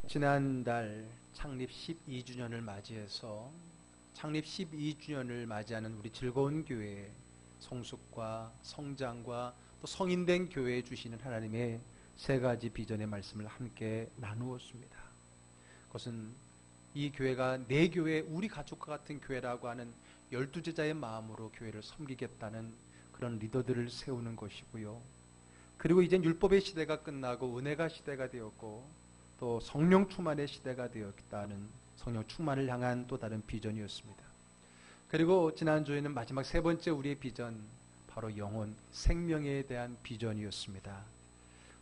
지난달 창립 12주년을 맞이해서 창립 12주년을 맞이하는 우리 즐거운 교회 성숙과 성장과 또 성인된 교회에 주시는 하나님의 세 가지 비전의 말씀을 함께 나누었습니다. 그것은 이 교회가 내 교회, 우리 가족과 같은 교회라고 하는 12제자의 마음으로 교회를 섬기겠다는 그런 리더들을 세우는 것이고요. 그리고 이젠 율법의 시대가 끝나고 은혜가 시대가 되었고 또 성령 충만의 시대가 되었다는 성령 충만을 향한 또 다른 비전이었습니다. 그리고 지난주에는 마지막 세 번째 우리의 비전, 바로 영혼, 생명에 대한 비전이었습니다.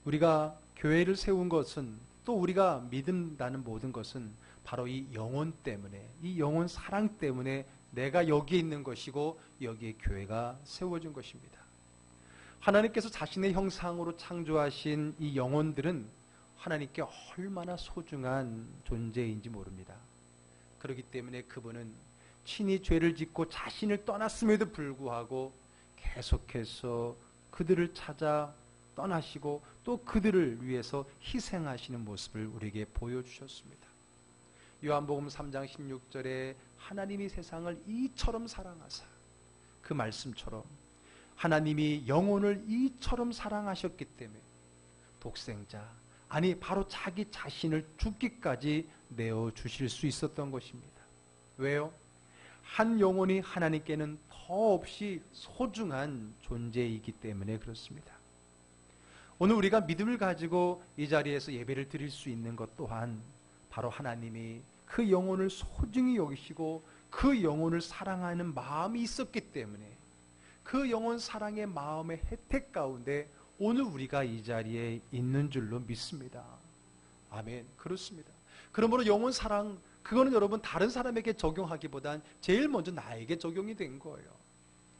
우리가 교회를 세운 것은, 또 우리가 믿는다는 모든 것은 바로 이 영혼 때문에, 이 영혼 사랑 때문에 내가 여기에 있는 것이고 여기에 교회가 세워진 것입니다. 하나님께서 자신의 형상으로 창조하신 이 영혼들은 하나님께 얼마나 소중한 존재인지 모릅니다. 그렇기 때문에 그분은 친히 죄를 짓고 자신을 떠났음에도 불구하고 계속해서 그들을 찾아 떠나시고 또 그들을 위해서 희생하시는 모습을 우리에게 보여주셨습니다. 요한복음 3장 16절에 하나님이 세상을 이처럼 사랑하사, 그 말씀처럼 하나님이 영혼을 이처럼 사랑하셨기 때문에 독생자, 아니 바로 자기 자신을 죽기까지 내어주실 수 있었던 것입니다. 왜요? 한 영혼이 하나님께는 더없이 소중한 존재이기 때문에 그렇습니다. 오늘 우리가 믿음을 가지고 이 자리에서 예배를 드릴 수 있는 것 또한 바로 하나님이 그 영혼을 소중히 여기시고 그 영혼을 사랑하는 마음이 있었기 때문에 그 영혼 사랑의 마음의 혜택 가운데 오늘 우리가 이 자리에 있는 줄로 믿습니다. 아멘. 그렇습니다. 그러므로 영혼 사랑, 그거는 여러분 다른 사람에게 적용하기보단 제일 먼저 나에게 적용이 된 거예요.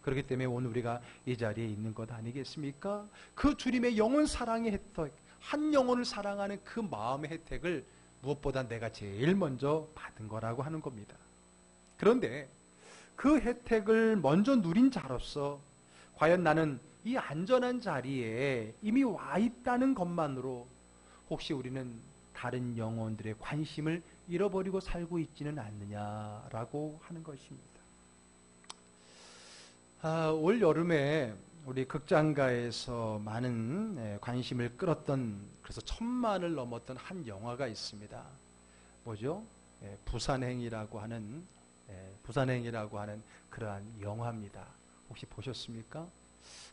그렇기 때문에 오늘 우리가 이 자리에 있는 것 아니겠습니까? 그 주님의 영혼 사랑의 혜택, 한 영혼을 사랑하는 그 마음의 혜택을 무엇보다 내가 제일 먼저 받은 거라고 하는 겁니다. 그런데 그 혜택을 먼저 누린 자로서 과연 나는 이 안전한 자리에 이미 와 있다는 것만으로 혹시 우리는 다른 영혼들의 관심을 잃어버리고 살고 있지는 않느냐라고 하는 것입니다. 올 여름에 우리 극장가에서 많은 관심을 끌었던, 그래서 1000만을 넘었던 한 영화가 있습니다. 뭐죠? 부산행이라고 하는 그러한 영화입니다. 혹시 보셨습니까?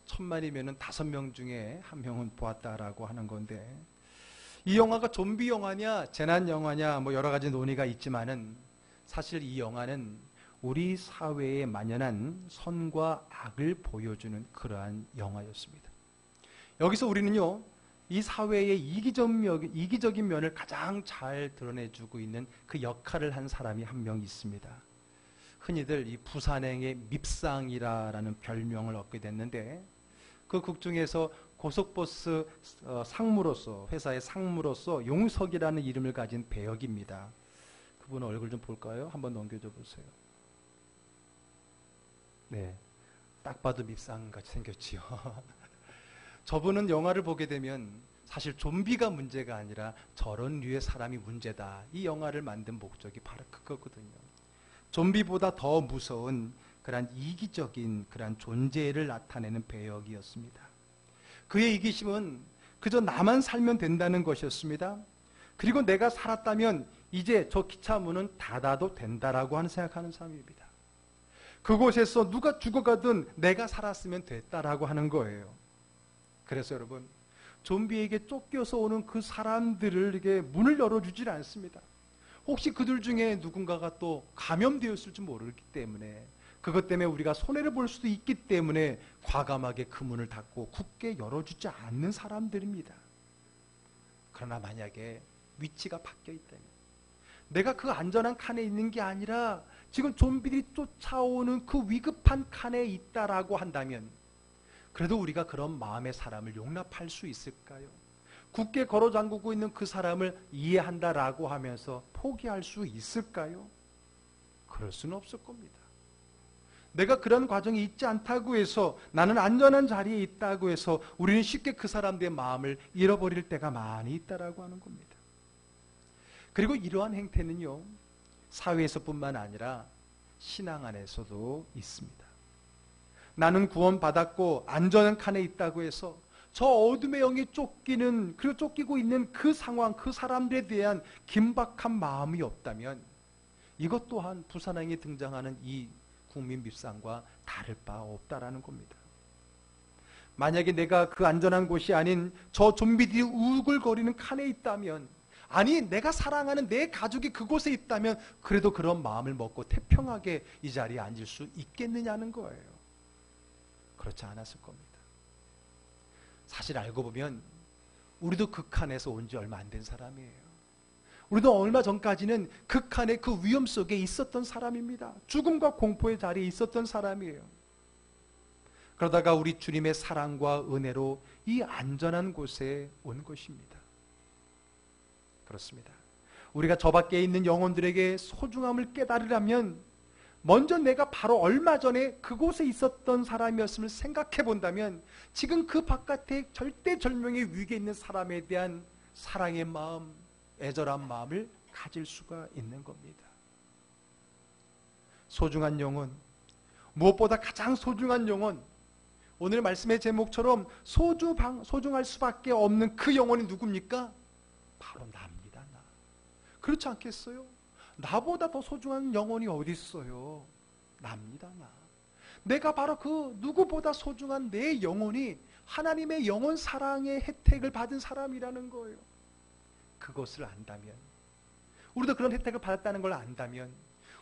1000만이면은 5명 중에 1명은 보았다라고 하는 건데, 이 영화가 좀비 영화냐 재난 영화냐 뭐 여러 가지 논의가 있지만은 사실 이 영화는 우리 사회에 만연한 선과 악을 보여주는 그러한 영화였습니다. 여기서 우리는요, 이 사회의 이기적인 면을 가장 잘 드러내주고 있는 그 역할을 한 사람이 한 명 있습니다. 흔히들 이 부산행의 밉상이라는 별명을 얻게 됐는데, 그 극 중에서 고속버스 상무로서, 회사의 상무로서 용석이라는 이름을 가진 배역입니다. 그분 얼굴 좀 볼까요? 한번 넘겨줘 보세요. 네, 딱 봐도 밉상같이 생겼지요. 저분은 영화를 보게 되면 사실 좀비가 문제가 아니라 저런 류의 사람이 문제다, 이 영화를 만든 목적이 바로 그거거든요. 좀비보다 더 무서운 그런 이기적인 그런 존재를 나타내는 배역이었습니다. 그의 이기심은 그저 나만 살면 된다는 것이었습니다. 그리고 내가 살았다면 이제 저 기차 문은 닫아도 된다라고 생각하는 사람입니다. 그곳에서 누가 죽어가든 내가 살았으면 됐다라고 하는 거예요. 그래서 여러분, 좀비에게 쫓겨서 오는 그 사람들에게 문을 열어주질 않습니다. 혹시 그들 중에 누군가가 또 감염되었을지 모르기 때문에, 그것 때문에 우리가 손해를 볼 수도 있기 때문에 과감하게 그 문을 닫고 굳게 열어주지 않는 사람들입니다. 그러나 만약에 위치가 바뀌어 있다면, 내가 그 안전한 칸에 있는 게 아니라 지금 좀비들이 쫓아오는 그 위급한 칸에 있다라고 한다면, 그래도 우리가 그런 마음의 사람을 용납할 수 있을까요? 굳게 걸어 잠그고 있는 그 사람을 이해한다라고 하면서 포기할 수 있을까요? 그럴 수는 없을 겁니다. 내가 그런 과정이 있지 않다고 해서, 나는 안전한 자리에 있다고 해서 우리는 쉽게 그 사람들의 마음을 잃어버릴 때가 많이 있다라고 하는 겁니다. 그리고 이러한 행태는요, 사회에서뿐만 아니라 신앙 안에서도 있습니다. 나는 구원받았고 안전한 칸에 있다고 해서 저 어둠의 영이 쫓기는, 그리고 쫓기고 있는 그 상황, 그 사람들에 대한 긴박한 마음이 없다면 이것 또한 부산행에 등장하는 이 국민 밉상과 다를 바 없다라는 겁니다. 만약에 내가 그 안전한 곳이 아닌 저 좀비들이 우글거리는 칸에 있다면, 아니 내가 사랑하는 내 가족이 그곳에 있다면 그래도 그런 마음을 먹고 태평하게 이 자리에 앉을 수 있겠느냐는 거예요. 그렇지 않았을 겁니다. 사실 알고 보면 우리도 그 칸에서 온 지 얼마 안 된 사람이에요. 우리도 얼마 전까지는 그 칸의 그 위험 속에 있었던 사람입니다. 죽음과 공포의 자리에 있었던 사람이에요. 그러다가 우리 주님의 사랑과 은혜로 이 안전한 곳에 온 것입니다. 그렇습니다. 우리가 저 밖에 있는 영혼들에게 소중함을 깨달으려면 먼저 내가 바로 얼마 전에 그곳에 있었던 사람이었음을 생각해 본다면 지금 그 바깥에 절대절명의 위기에 있는 사람에 대한 사랑의 마음, 애절한 마음을 가질 수가 있는 겁니다. 소중한 영혼, 무엇보다 가장 소중한 영혼, 오늘 말씀의 제목처럼 소중할 수밖에 없는 그 영혼이 누굽니까? 바로 나입니다. 나. 그렇지 않겠어요? 나보다 더 소중한 영혼이 어디 있어요? 나입니다. 나. 내가 바로 그 누구보다 소중한 내 영혼이 하나님의 영혼 사랑의 혜택을 받은 사람이라는 거예요. 그것을 안다면, 우리도 그런 혜택을 받았다는 걸 안다면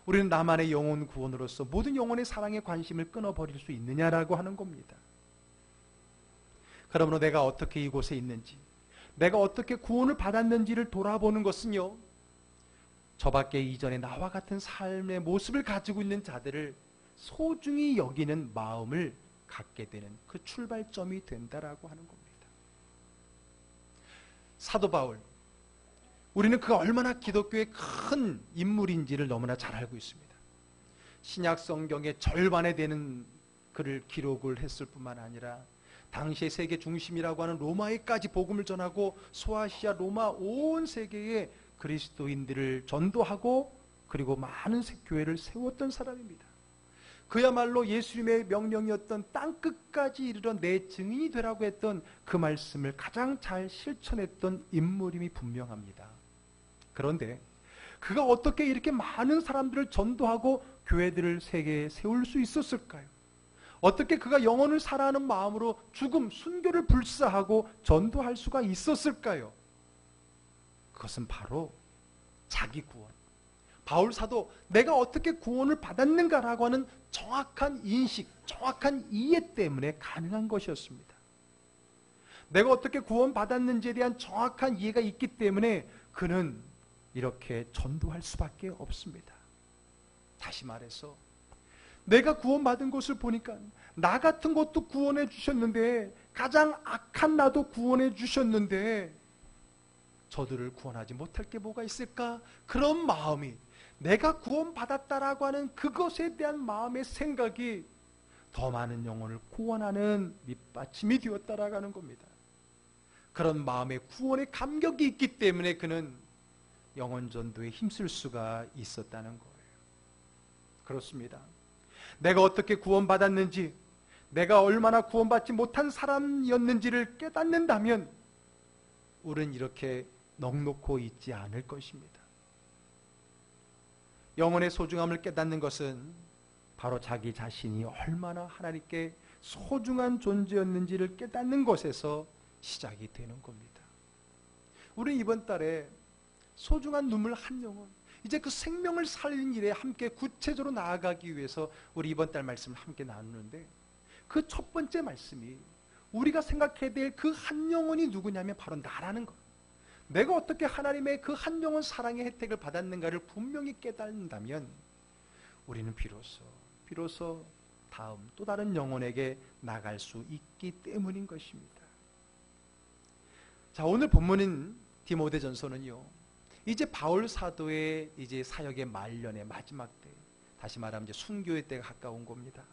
우리는 나만의 영혼 구원으로서 모든 영혼의 사랑에 관심을 끊어버릴 수 있느냐라고 하는 겁니다. 그러므로 내가 어떻게 이곳에 있는지, 내가 어떻게 구원을 받았는지를 돌아보는 것은요, 저 밖에 이전에 나와 같은 삶의 모습을 가지고 있는 자들을 소중히 여기는 마음을 갖게 되는 그 출발점이 된다라고 하는 겁니다. 사도 바울, 우리는 그가 얼마나 기독교의 큰 인물인지를 너무나 잘 알고 있습니다. 신약 성경의 절반에 되는 글을 기록을 했을 뿐만 아니라 당시의 세계 중심이라고 하는 로마에까지 복음을 전하고 소아시아 로마 온 세계에 그리스도인들을 전도하고 그리고 많은 교회를 세웠던 사람입니다. 그야말로 예수님의 명령이었던 땅끝까지 이르러 내 증인이 되라고 했던 그 말씀을 가장 잘 실천했던 인물임이 분명합니다. 그런데 그가 어떻게 이렇게 많은 사람들을 전도하고 교회들을 세계에 세울 수 있었을까요? 어떻게 그가 영혼을 사랑하는 마음으로 죽음, 순교를 불사하고 전도할 수가 있었을까요? 그것은 바로 자기 구원. 바울 사도 내가 어떻게 구원을 받았는가라고 하는 정확한 인식, 정확한 이해 때문에 가능한 것이었습니다. 내가 어떻게 구원받았는지에 대한 정확한 이해가 있기 때문에 그는 이렇게 전도할 수밖에 없습니다. 다시 말해서 내가 구원받은 것을 보니까 나 같은 것도 구원해 주셨는데, 가장 악한 나도 구원해 주셨는데 저들을 구원하지 못할 게 뭐가 있을까? 그런 마음이, 내가 구원받았다라고 하는 그것에 대한 마음의 생각이 더 많은 영혼을 구원하는 밑받침이 되었다라고 하는 겁니다. 그런 마음의 구원의 감격이 있기 때문에 그는 영혼 전도에 힘쓸 수가 있었다는 거예요. 그렇습니다. 내가 어떻게 구원받았는지, 내가 얼마나 구원받지 못한 사람이었는지를 깨닫는다면 우리는 이렇게 넋놓고 있지 않을 것입니다. 영혼의 소중함을 깨닫는 것은 바로 자기 자신이 얼마나 하나님께 소중한 존재였는지를 깨닫는 것에서 시작이 되는 겁니다. 우리는 이번 달에 소중한 눈물 한 영혼, 이제 그 생명을 살린 일에 함께 구체적으로 나아가기 위해서 우리 이번 달 말씀을 함께 나누는데, 그 첫 번째 말씀이 우리가 생각해야 될 그 한 영혼이 누구냐면 바로 나라는 것. 내가 어떻게 하나님의 그 한 영혼 사랑의 혜택을 받았는가를 분명히 깨닫는다면 우리는 비로소 다음 또 다른 영혼에게 나갈 수 있기 때문인 것입니다. 자, 오늘 본문인 디모데전서는요, 이제 바울 사도의 이제 사역의 말년의 마지막 때, 다시 말하면 이제 순교의 때가 가까운 겁니다.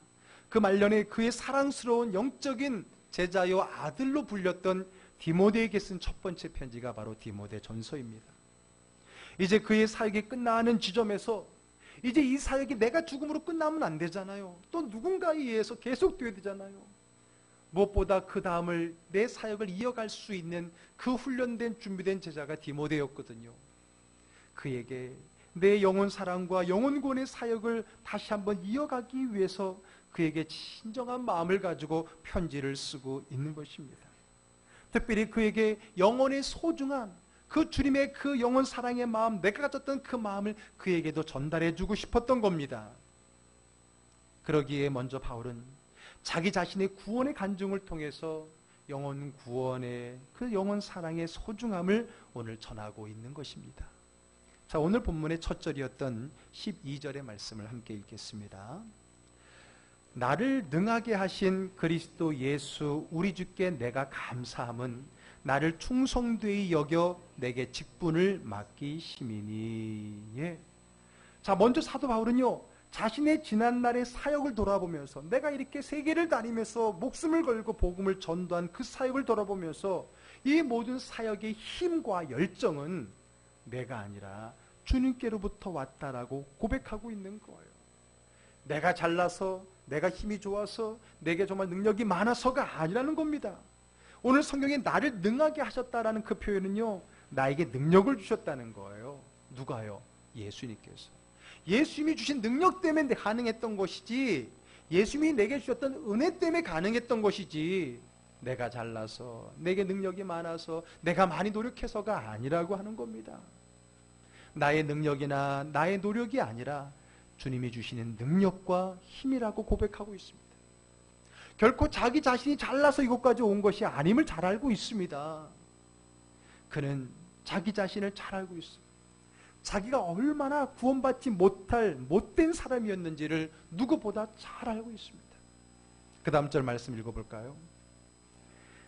그 말년에 그의 사랑스러운 영적인 제자요 아들로 불렸던 디모데에게 쓴 첫 번째 편지가 바로 디모데전서입니다. 이제 그의 사역이 끝나는 지점에서 이제 이 사역이 내가 죽음으로 끝나면 안 되잖아요. 또 누군가에 의해서 계속돼야 되잖아요. 무엇보다 그 다음을 내 사역을 이어갈 수 있는 그 훈련된 준비된 제자가 디모데였거든요. 그에게 내 영혼 사랑과 영혼 구원의 사역을 다시 한번 이어가기 위해서 그에게 진정한 마음을 가지고 편지를 쓰고 있는 것입니다. 특별히 그에게 영혼의 소중한 그 주님의 그 영혼 사랑의 마음, 내가 가졌던 그 마음을 그에게도 전달해 주고 싶었던 겁니다. 그러기에 먼저 바울은 자기 자신의 구원의 간증을 통해서 영혼 구원의 그 영혼 사랑의 소중함을 오늘 전하고 있는 것입니다. 자, 오늘 본문의 첫 절이었던 12절의 말씀을 함께 읽겠습니다. 나를 능하게 하신 그리스도 예수 우리 주께 내가 감사함은 나를 충성되이 여겨 내게 직분을 맡기심이니. 예. 자, 먼저 사도 바울은요, 자신의 지난날의 사역을 돌아보면서 내가 이렇게 세계를 다니면서 목숨을 걸고 복음을 전도한 그 사역을 돌아보면서 이 모든 사역의 힘과 열정은 내가 아니라 주님께로부터 왔다라고 고백하고 있는 거예요. 내가 잘나서, 내가 힘이 좋아서, 내게 정말 능력이 많아서가 아니라는 겁니다. 오늘 성경에 나를 능하게 하셨다라는 그 표현은요, 나에게 능력을 주셨다는 거예요. 누가요? 예수님께서. 예수님이 주신 능력 때문에 가능했던 것이지, 예수님이 내게 주셨던 은혜 때문에 가능했던 것이지, 내가 잘나서, 내게 능력이 많아서, 내가 많이 노력해서가 아니라고 하는 겁니다. 나의 능력이나 나의 노력이 아니라 주님이 주시는 능력과 힘이라고 고백하고 있습니다. 결코 자기 자신이 잘나서 이곳까지 온 것이 아님을 잘 알고 있습니다. 그는 자기 자신을 잘 알고 있습니다. 자기가 얼마나 구원받지 못할 못된 사람이었는지를 누구보다 잘 알고 있습니다. 그 다음 절 말씀 읽어볼까요?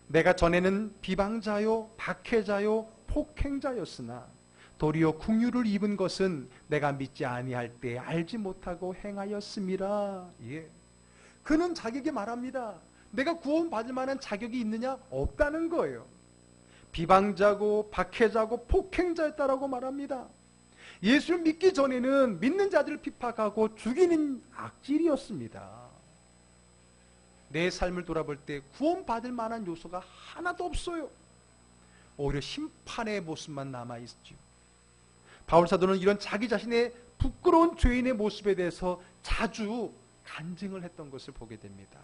내가 전에는 비방자요, 박해자요, 폭행자였으나 도리어 긍휼을 입은 것은 내가 믿지 아니할 때 알지 못하고 행하였음이라. 예. 그는 자기에게 말합니다. 내가 구원받을 만한 자격이 있느냐? 없다는 거예요. 비방자고 박해자고 폭행자였다라고 말합니다. 예수를 믿기 전에는 믿는 자들을 핍박하고 죽이는 악질이었습니다. 내 삶을 돌아볼 때 구원받을 만한 요소가 하나도 없어요. 오히려 심판의 모습만 남아있죠. 바울 사도는 이런 자기 자신의 부끄러운 죄인의 모습에 대해서 자주 간증을 했던 것을 보게 됩니다.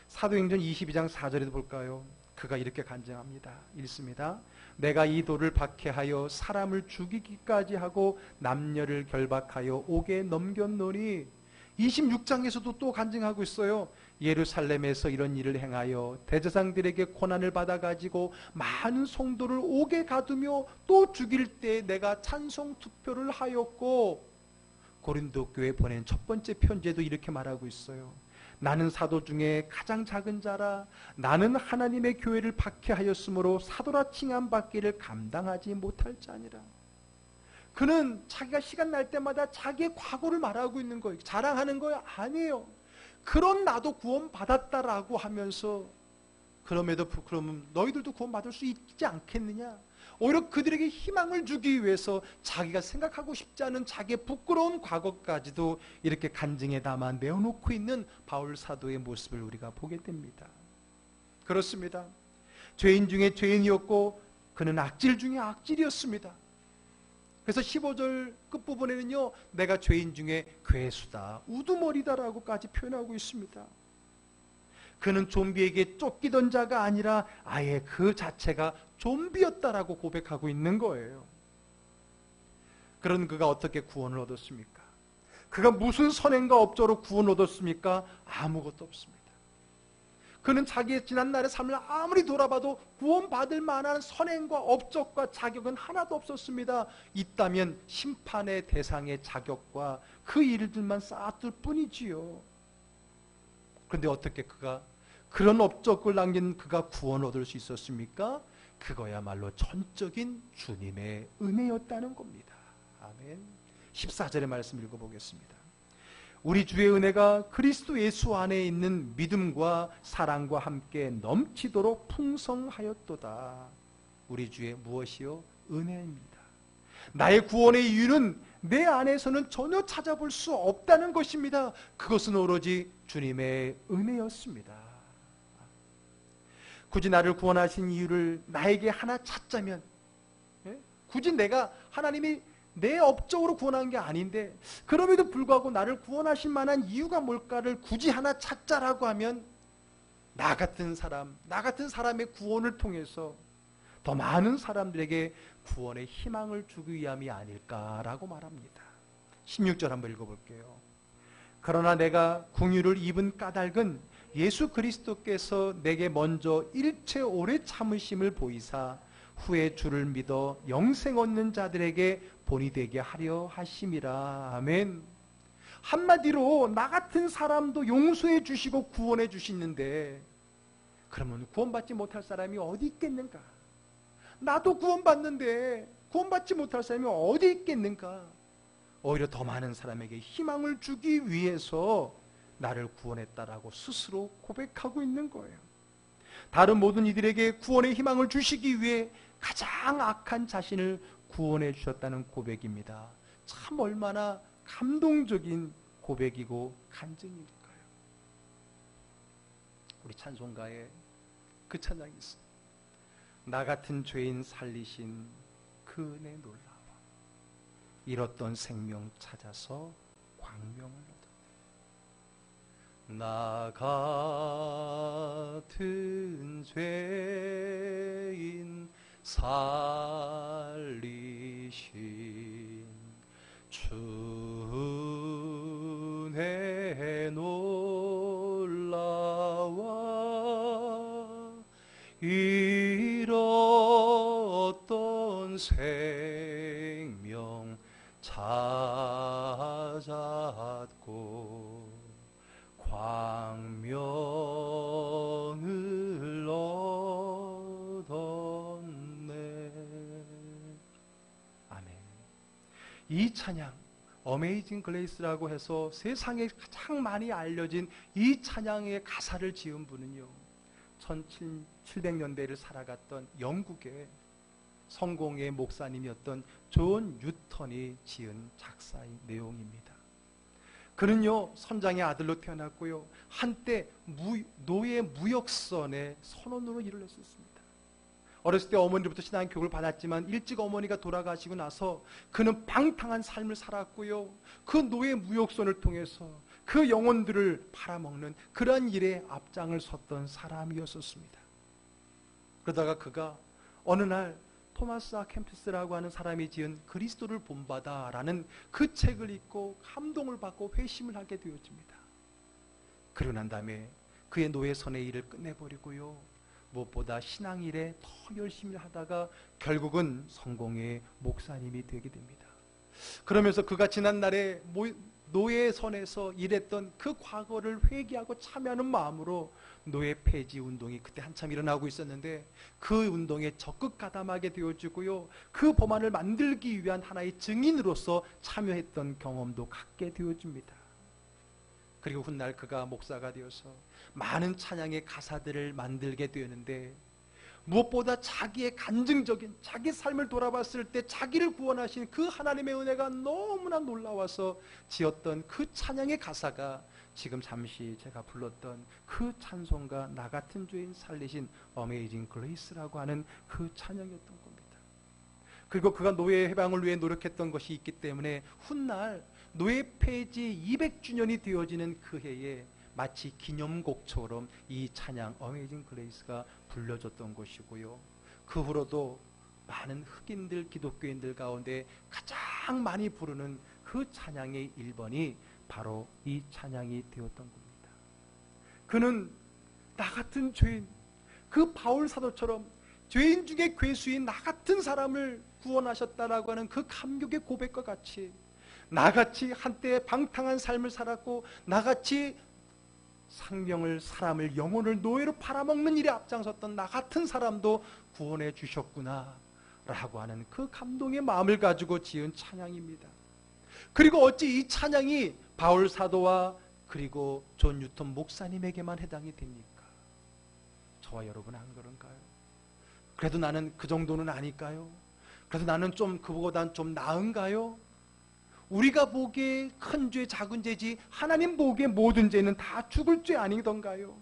사도행전 22장 4절에도 볼까요? 그가 이렇게 간증합니다. 읽습니다. 내가 이 돌을 박해하여 사람을 죽이기까지 하고 남녀를 결박하여 옥에 넘겼노니. 26장에서도 또 간증하고 있어요. 예루살렘에서 이런 일을 행하여 대제사장들에게 고난을 받아가지고 많은 성도를 옥에 가두며 또 죽일 때 내가 찬송 투표를 하였고, 고린도 교회에 보낸 첫 번째 편지에도 이렇게 말하고 있어요. 나는 사도 중에 가장 작은 자라. 나는 하나님의 교회를 박해하였으므로 사도라 칭함받기를 감당하지 못할 자니라. 그는 자기가 시간 날 때마다 자기의 과거를 말하고 있는 거예요. 자랑하는 거예요? 아니에요. 그런 나도 구원받았다라고 하면서, 그럼에도 그러면 너희들도 구원받을 수 있지 않겠느냐? 오히려 그들에게 희망을 주기 위해서 자기가 생각하고 싶지 않은 자기의 부끄러운 과거까지도 이렇게 간증에 담아 내어놓고 있는 바울 사도의 모습을 우리가 보게 됩니다. 그렇습니다. 죄인 중에 죄인이었고 그는 악질 중에 악질이었습니다. 그래서 15절 끝부분에는요, 내가 죄인 중에 괴수다, 우두머리다라고까지 표현하고 있습니다. 그는 좀비에게 쫓기던 자가 아니라 아예 그 자체가 좀비였다라고 고백하고 있는 거예요. 그런 그가 어떻게 구원을 얻었습니까? 그가 무슨 선행과 업적으로 구원을 얻었습니까? 아무것도 없습니다. 그는 자기의 지난날의 삶을 아무리 돌아봐도 구원받을 만한 선행과 업적과 자격은 하나도 없었습니다. 있다면 심판의 대상의 자격과 그 일들만 쌓았을 뿐이지요. 그런데 어떻게 그가 그런 업적을 남긴 그가 구원을 얻을 수 있었습니까? 그거야말로 전적인 주님의 은혜였다는 겁니다. 아멘. 14절의 말씀 읽어보겠습니다. 우리 주의 은혜가 그리스도 예수 안에 있는 믿음과 사랑과 함께 넘치도록 풍성하였도다. 우리 주의 무엇이요? 은혜입니다. 나의 구원의 이유는 내 안에서는 전혀 찾아볼 수 없다는 것입니다. 그것은 오로지 주님의 은혜였습니다. 굳이 나를 구원하신 이유를 나에게 하나 찾자면, 굳이 내가 하나님이 내 업적으로 구원한 게 아닌데 그럼에도 불구하고 나를 구원하실 만한 이유가 뭘까를 굳이 하나 찾자라고 하면 나 같은 사람의 구원을 통해서 더 많은 사람들에게 구원의 희망을 주기 위함이 아닐까라고 말합니다. 16절 한번 읽어볼게요. 그러나 내가 궁유를 입은 까닭은 예수 그리스도께서 내게 먼저 일체 오래 참으심을 보이사 후에 주를 믿어 영생 얻는 자들에게 본이 되게 하려 하심이라. 아멘. 한마디로 나 같은 사람도 용서해 주시고 구원해 주시는데 그러면 구원받지 못할 사람이 어디 있겠는가? 나도 구원받는데 구원받지 못할 사람이 어디 있겠는가? 오히려 더 많은 사람에게 희망을 주기 위해서 나를 구원했다라고 스스로 고백하고 있는 거예요. 다른 모든 이들에게 구원의 희망을 주시기 위해 가장 악한 자신을 구원해 주셨다는 고백입니다. 참 얼마나 감동적인 고백이고 간증일까요? 우리 찬송가에 그 찬양이 있습니다. 나 같은 죄인 살리신 그 은혜 놀라워 잃었던 생명 찾아서 광명을 얻었네. 나 같은 죄인 살리신 주 은혜 놀라워 잃었던 생명 찾았고 광명을 얻었네. 아멘. 이 찬양 어메이징 그레이스라고 해서 세상에 가장 많이 알려진 이 찬양의 가사를 지은 분은요, 1700년대를 살아갔던 영국의 성공의 목사님이었던 존 뉴턴이 지은 작사의 내용입니다. 그는요, 선장의 아들로 태어났고요, 한때 노예 무역선의 선원으로 일을 했었습니다. 어렸을 때 어머니로부터 신앙 교육을 받았지만 일찍 어머니가 돌아가시고 나서 그는 방탕한 삶을 살았고요, 그 노예 무역선을 통해서 그 영혼들을 팔아먹는 그러한 일에 앞장을 섰던 사람이었었습니다. 그러다가 그가 어느 날 토마스 아 캠퍼스라고 하는 사람이 지은 그리스도를 본받아라는 그 책을 읽고 감동을 받고 회심을 하게 되어집니다. 그러고 난 다음에 그의 노예선의 일을 끝내버리고요, 무엇보다 신앙일에 더 열심히 하다가 결국은 성공의 목사님이 되게 됩니다. 그러면서 그가 지난날에 노예선에서 일했던 그 과거를 회개하고 참여하는 마음으로 노예 폐지 운동이 그때 한참 일어나고 있었는데 그 운동에 적극 가담하게 되어지고요, 그 법안을 만들기 위한 하나의 증인으로서 참여했던 경험도 갖게 되어집니다. 그리고 훗날 그가 목사가 되어서 많은 찬양의 가사들을 만들게 되었는데 무엇보다 자기의 간증적인 자기 삶을 돌아봤을 때 자기를 구원하신 그 하나님의 은혜가 너무나 놀라워서 지었던 그 찬양의 가사가 지금 잠시 제가 불렀던 그 찬송가 나 같은 죄인 살리신 어메이징 그레이스라고 하는 그 찬양이었던 겁니다. 그리고 그가 노예 해방을 위해 노력했던 것이 있기 때문에 훗날 노예 폐지 200주년이 되어지는 그 해에 마치 기념곡처럼 이 찬양 어메이징 그레이스가 불려졌던 것이고요, 그 후로도 많은 흑인들 기독교인들 가운데 가장 많이 부르는 그 찬양의 1번이 바로 이 찬양이 되었던 겁니다. 그는 나 같은 죄인, 그 바울 사도처럼 죄인 중에 괴수인 나 같은 사람을 구원하셨다라고 하는 그 감격의 고백과 같이 나같이 한때 방탕한 삶을 살았고 나같이 사람을 영혼을 노예로 팔아먹는 일에 앞장섰던 나 같은 사람도 구원해 주셨구나 라고 하는 그 감동의 마음을 가지고 지은 찬양입니다. 그리고 어찌 이 찬양이 바울 사도와 그리고 존 뉴턴 목사님에게만 해당이 됩니까? 저와 여러분 안 그런가요? 그래도 나는 그 정도는 아닐까요? 그래서 나는 좀 그보단 좀 나은가요? 우리가 보기에 큰 죄, 작은 죄지 하나님 보기에 모든 죄는 다 죽을 죄 아니던가요?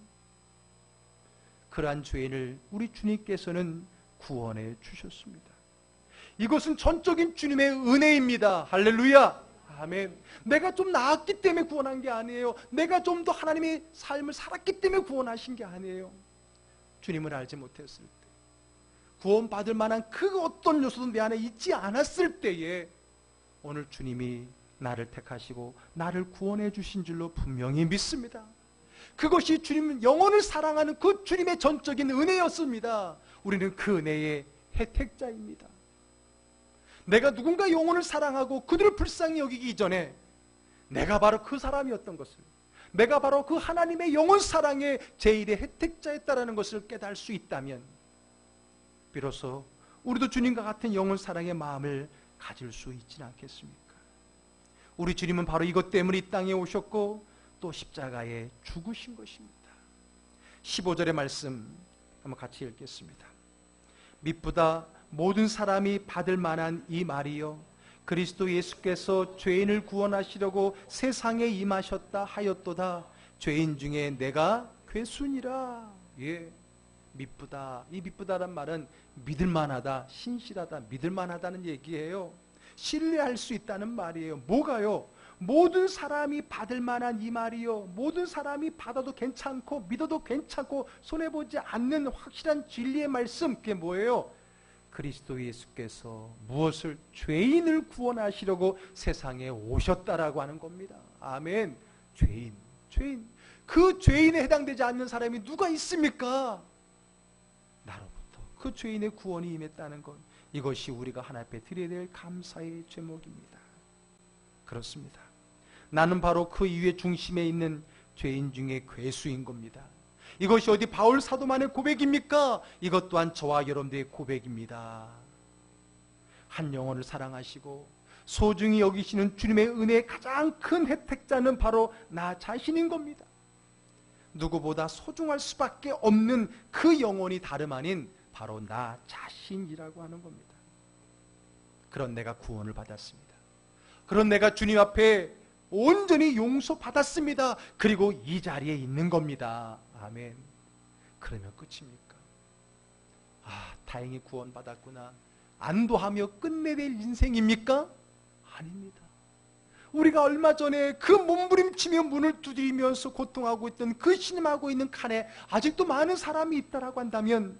그러한 죄인을 우리 주님께서는 구원해 주셨습니다. 이것은 전적인 주님의 은혜입니다. 할렐루야. 아멘. 내가 좀 나았기 때문에 구원한 게 아니에요. 내가 좀 더 하나님의 삶을 살았기 때문에 구원하신 게 아니에요. 주님을 알지 못했을 때, 구원받을 만한 그 어떤 요소도 내 안에 있지 않았을 때에 오늘 주님이 나를 택하시고 나를 구원해 주신 줄로 분명히 믿습니다. 그것이 주님 영혼을 사랑하는 그 주님의 전적인 은혜였습니다. 우리는 그 은혜의 혜택자입니다. 내가 누군가 영혼을 사랑하고 그들을 불쌍히 여기기 이전에 내가 바로 그 사람이었던 것을, 내가 바로 그 하나님의 영혼 사랑의 제1의 혜택자였다라는 것을 깨달을 수 있다면 비로소 우리도 주님과 같은 영혼 사랑의 마음을 가질 수 있지는 않겠습니까? 우리 주님은 바로 이것 때문에 이 땅에 오셨고 또 십자가에 죽으신 것입니다. 15절의 말씀 한번 같이 읽겠습니다. 미쁘다 모든 사람이 받을 만한 이 말이요 그리스도 예수께서 죄인을 구원하시려고 세상에 임하셨다 하였도다. 죄인 중에 내가 괴순이라. 예, 미쁘다. 이 미쁘다란 말은 믿을만하다, 신실하다, 믿을만하다는 얘기예요. 신뢰할 수 있다는 말이에요. 뭐가요? 모든 사람이 받을 만한 이 말이요, 모든 사람이 받아도 괜찮고 믿어도 괜찮고 손해보지 않는 확실한 진리의 말씀, 그게 뭐예요? 그리스도 예수께서 무엇을? 죄인을 구원하시려고 세상에 오셨다라고 하는 겁니다. 아멘. 죄인. 그 죄인에 해당되지 않는 사람이 누가 있습니까? 나로부터 그 죄인의 구원이 임했다는 것, 이것이 우리가 하나님 앞에 드려야 될 감사의 제목입니다. 그렇습니다. 나는 바로 그 이유의 중심에 있는 죄인 중에 괴수인 겁니다. 이것이 어디 바울 사도만의 고백입니까? 이것 또한 저와 여러분들의 고백입니다. 한 영혼을 사랑하시고 소중히 여기시는 주님의 은혜의 가장 큰 혜택자는 바로 나 자신인 겁니다. 누구보다 소중할 수밖에 없는 그 영혼이 다름 아닌 바로 나 자신이라고 하는 겁니다. 그런 내가 구원을 받았습니다. 그런 내가 주님 앞에 온전히 용서받았습니다. 그리고 이 자리에 있는 겁니다. 아멘. 그러면 끝입니까? 다행히 구원받았구나, 안도하며 끝내야 될 인생입니까? 아닙니다. 우리가 얼마 전에 그 몸부림치며 문을 두드리면서 고통하고 있던 그 신음하고 있는 칸에 아직도 많은 사람이 있다라고 한다면,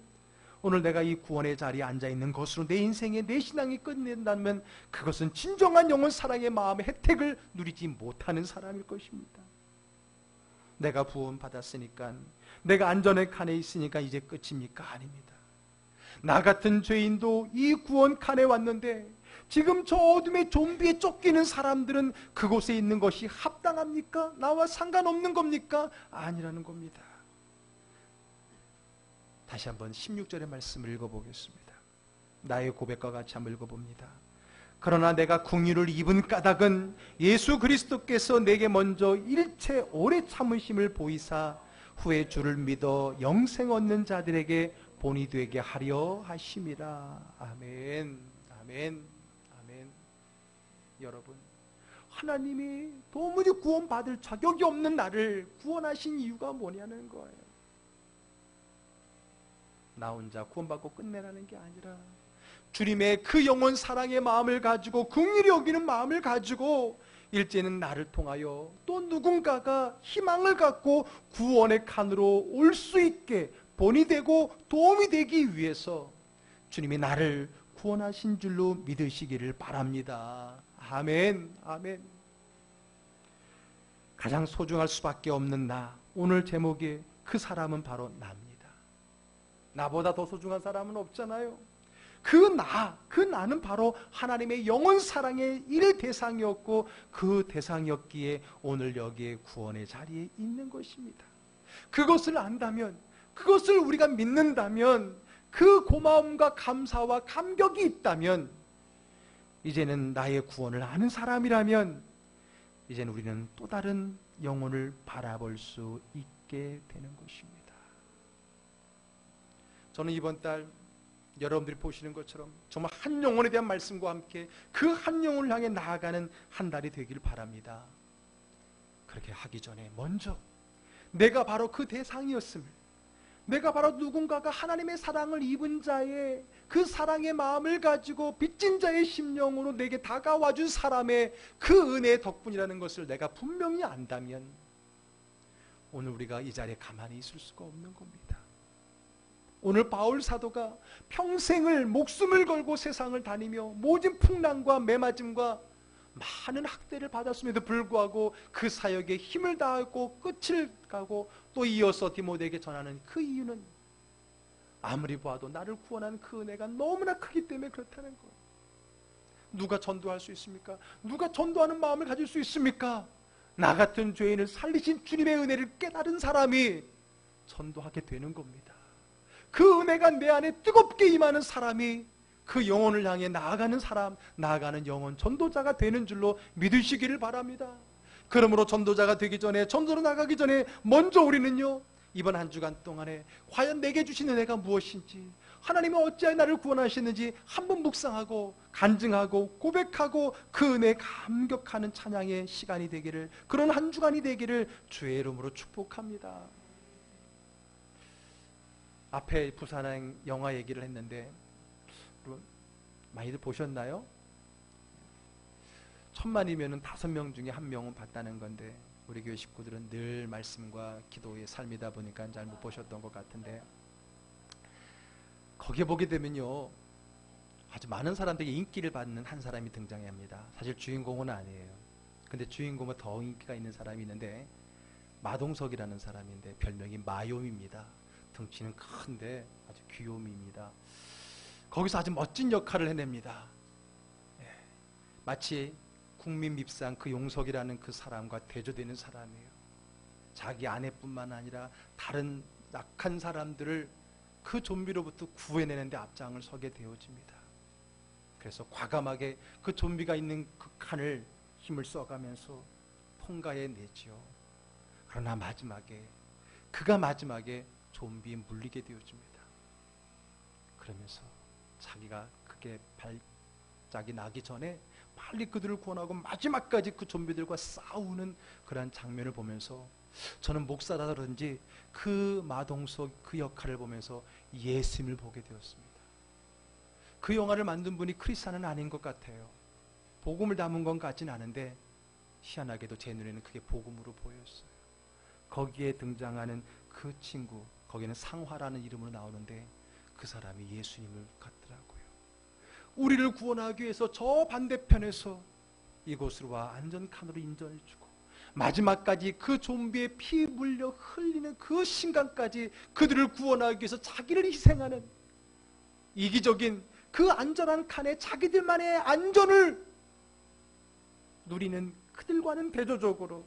오늘 내가 이 구원의 자리에 앉아있는 것으로 내 인생에 내 신앙이 끝낸다면 그것은 진정한 영혼 사랑의 마음의 혜택을 누리지 못하는 사람일 것입니다. 내가 구원받았으니까, 내가 안전의 칸에 있으니까 이제 끝입니까? 아닙니다. 나 같은 죄인도 이 구원 칸에 왔는데 지금 저 어둠의 좀비에 쫓기는 사람들은 그곳에 있는 것이 합당합니까? 나와 상관없는 겁니까? 아니라는 겁니다. 다시 한번 16절의 말씀을 읽어보겠습니다. 나의 고백과 같이 한번 읽어봅니다. 그러나 내가 긍휼을 입은 까닭은 예수 그리스도께서 내게 먼저 일체 오래 참으심을 보이사 후에 주를 믿어 영생 얻는 자들에게 본이 되게 하려 하심이라. 아멘. 아멘. 아멘. 여러분, 하나님이 도무지 구원받을 자격이 없는 나를 구원하신 이유가 뭐냐는 거예요. 나 혼자 구원받고 끝내라는 게 아니라 주님의 그 영원 사랑의 마음을 가지고, 긍휼히 여기는 마음을 가지고 일제는 나를 통하여 또 누군가가 희망을 갖고 구원의 칸으로 올 수 있게 본이 되고 도움이 되기 위해서 주님이 나를 구원하신 줄로 믿으시기를 바랍니다. 아멘. 아멘. 가장 소중할 수밖에 없는 나, 오늘 제목의 그 사람은 바로 나입니다. 나보다 더 소중한 사람은 없잖아요. 그 나는 바로 하나님의 영원 사랑의 일 대상이었고, 그 대상이었기에 오늘 여기에 구원의 자리에 있는 것입니다. 그것을 안다면, 그것을 우리가 믿는다면, 그 고마움과 감사와 감격이 있다면, 이제는 나의 구원을 아는 사람이라면 이제는 우리는 또 다른 영혼을 바라볼 수 있게 되는 것입니다. 저는 이번 달 여러분들이 보시는 것처럼 정말 한 영혼에 대한 말씀과 함께 그 한 영혼을 향해 나아가는 한 달이 되길 바랍니다. 그렇게 하기 전에 먼저 내가 바로 그 대상이었음을, 내가 바로 누군가가 하나님의 사랑을 입은 자의 그 사랑의 마음을 가지고 빚진 자의 심령으로 내게 다가와준 사람의 그 은혜의 덕분이라는 것을 내가 분명히 안다면 오늘 우리가 이 자리에 가만히 있을 수가 없는 겁니다. 오늘 바울 사도가 평생을 목숨을 걸고 세상을 다니며 모진 풍랑과 매맞음과 많은 학대를 받았음에도 불구하고 그 사역에 힘을 다하고 끝을 가고 또 이어서 디모데에게 전하는 그 이유는 아무리 봐도 나를 구원한 그 은혜가 너무나 크기 때문에 그렇다는 거예요. 누가 전도할 수 있습니까? 누가 전도하는 마음을 가질 수 있습니까? 나 같은 죄인을 살리신 주님의 은혜를 깨달은 사람이 전도하게 되는 겁니다. 그 은혜가 내 안에 뜨겁게 임하는 사람이 그 영혼을 향해 나아가는 사람, 나아가는 영혼 전도자가 되는 줄로 믿으시기를 바랍니다. 그러므로 전도자가 되기 전에, 전도로 나가기 전에 먼저 우리는요, 이번 한 주간 동안에 과연 내게 주신 은혜가 무엇인지, 하나님은 어찌하여 나를 구원하셨는지 한번 묵상하고 간증하고 고백하고 그 은혜에 감격하는 찬양의 시간이 되기를, 그런 한 주간이 되기를 주의 이름으로 축복합니다. 앞에 부산행 영화 얘기를 했는데 많이들 보셨나요? 1000만이면 5명 중에 1명은 봤다는 건데 우리 교회 식구들은 늘 말씀과 기도의 삶이다 보니까 잘 못 보셨던 것 같은데, 거기에 보게 되면요, 아주 많은 사람들에게 인기를 받는 한 사람이 등장합니다. 사실 주인공은 아니에요. 근데 주인공은 더 인기가 있는 사람이 있는데, 마동석이라는 사람인데 별명이 마요미입니다. 덩치는 큰데 아주 귀요미입니다. 거기서 아주 멋진 역할을 해냅니다. 마치 국민 밉상 그 용석이라는 그 사람과 대조되는 사람이에요. 자기 아내뿐만 아니라 다른 약한 사람들을 그 좀비로부터 구해내는데 앞장을 서게 되어집니다. 그래서 과감하게 그 좀비가 있는 그 칸을 힘을 써가면서 통과해 내지요. 그러나 그가 마지막에 좀비에 물리게 되어집니다. 그러면서 자기가 그게 발작이 나기 전에 빨리 그들을 구원하고 마지막까지 그 좀비들과 싸우는 그러한 장면을 보면서 저는 목사라 그런지 그 마동석 그 역할을 보면서 예수님을 보게 되었습니다. 그 영화를 만든 분이 크리스찬은 아닌 것 같아요. 복음을 담은 건 같진 않은데 희한하게도 제 눈에는 그게 복음으로 보였어요. 거기에 등장하는 그 친구, 거기는 상화라는 이름으로 나오는데 그 사람이 예수님을 같더라고요. 우리를 구원하기 위해서 저 반대편에서 이곳으로 와 안전칸으로 인정해주고 마지막까지 그 좀비의 피 물려 흘리는 그 순간까지 그들을 구원하기 위해서 자기를 희생하는 이기적인 그 안전한 칸에 자기들만의 안전을 누리는 그들과는 대조적으로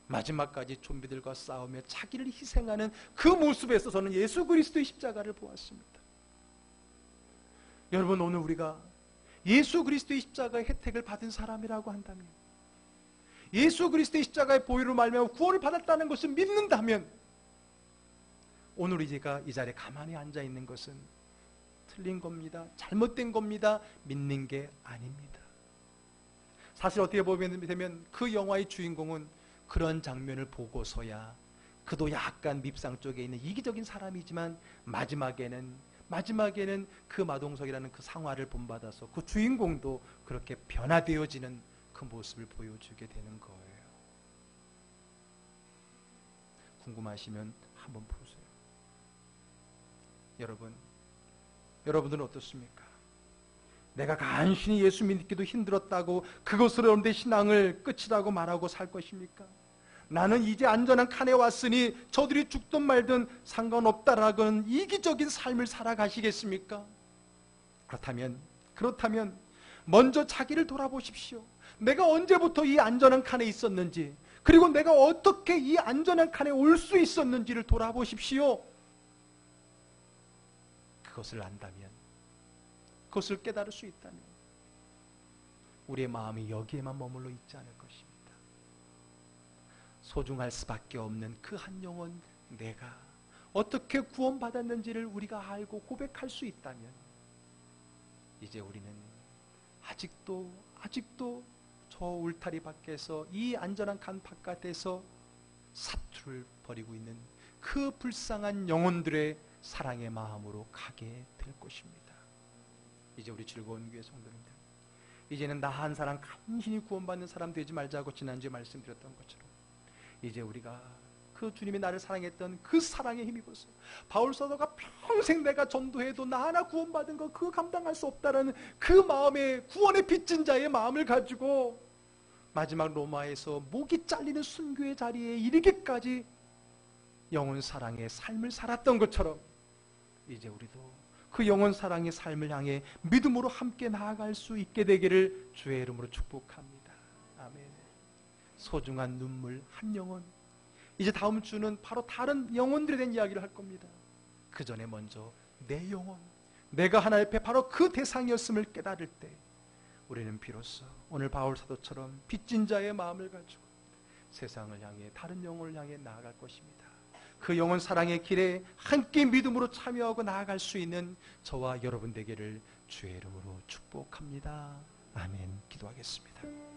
마지막까지 좀비들과 싸우며 자기를 희생하는 그 모습에서 저는 예수 그리스도의 십자가를 보았습니다. 여러분, 오늘 우리가 예수 그리스도의 십자가의 혜택을 받은 사람이라고 한다면, 예수 그리스도의 십자가의 보혈로 말미암아 구원을 받았다는 것을 믿는다면, 오늘 우리가 이 자리에 가만히 앉아 있는 것은 틀린 겁니다. 잘못된 겁니다. 믿는 게 아닙니다. 사실 어떻게 보면 되면 그 영화의 주인공은 그런 장면을 보고서야 그도 약간 밉상 쪽에 있는 이기적인 사람이지만 마지막에는 그 마동석이라는 그 상화를 본받아서 그 주인공도 그렇게 변화되어지는 그 모습을 보여주게 되는 거예요. 궁금하시면 한번 보세요. 여러분들은 어떻습니까? 내가 간신히 예수 믿기도 힘들었다고 그것으로 내 신앙을 끝이라고 말하고 살 것입니까? 나는 이제 안전한 칸에 왔으니 저들이 죽든 말든 상관없다라는 이기적인 삶을 살아가시겠습니까? 그렇다면 먼저 자기를 돌아보십시오. 내가 언제부터 이 안전한 칸에 있었는지, 그리고 내가 어떻게 이 안전한 칸에 올 수 있었는지를 돌아보십시오. 그것을 안다면, 그것을 깨달을 수 있다면 우리의 마음이 여기에만 머물러 있지 않을 것입니다. 소중할 수밖에 없는 그 한 영혼, 내가 어떻게 구원받았는지를 우리가 알고 고백할 수 있다면 이제 우리는 아직도 저 울타리 밖에서 이 안전한 간 바깥에서 사투를 벌이고 있는 그 불쌍한 영혼들의 사랑의 마음으로 가게 될 것입니다. 이제 우리 즐거운 교회 성도님들, 이제는 나 한 사람 간신히 구원받는 사람 되지 말자고 지난주에 말씀드렸던 것처럼 이제 우리가 그 주님이 나를 사랑했던 그 사랑에 힘입어서 바울 사도가 평생 내가 전도해도 나 하나 구원받은 거 그거 감당할 수 없다라는 그 마음에 구원의 빚진 자의 마음을 가지고 마지막 로마에서 목이 잘리는 순교의 자리에 이르기까지 영혼 사랑의 삶을 살았던 것처럼 이제 우리도 그 영혼 사랑의 삶을 향해 믿음으로 함께 나아갈 수 있게 되기를 주의 이름으로 축복합니다. 아멘. 소중한 눈물 한 영혼, 이제 다음 주는 바로 다른 영혼들에 대한 이야기를 할 겁니다. 그 전에 먼저 내 영혼, 내가 하나님 앞에 바로 그 대상이었음을 깨달을 때 우리는 비로소 오늘 바울 사도처럼 빚진 자의 마음을 가지고 세상을 향해 다른 영혼을 향해 나아갈 것입니다. 그 영혼 사랑의 길에 함께 믿음으로 참여하고 나아갈 수 있는 저와 여러분 되기를 주의 이름으로 축복합니다. 아멘. 기도하겠습니다.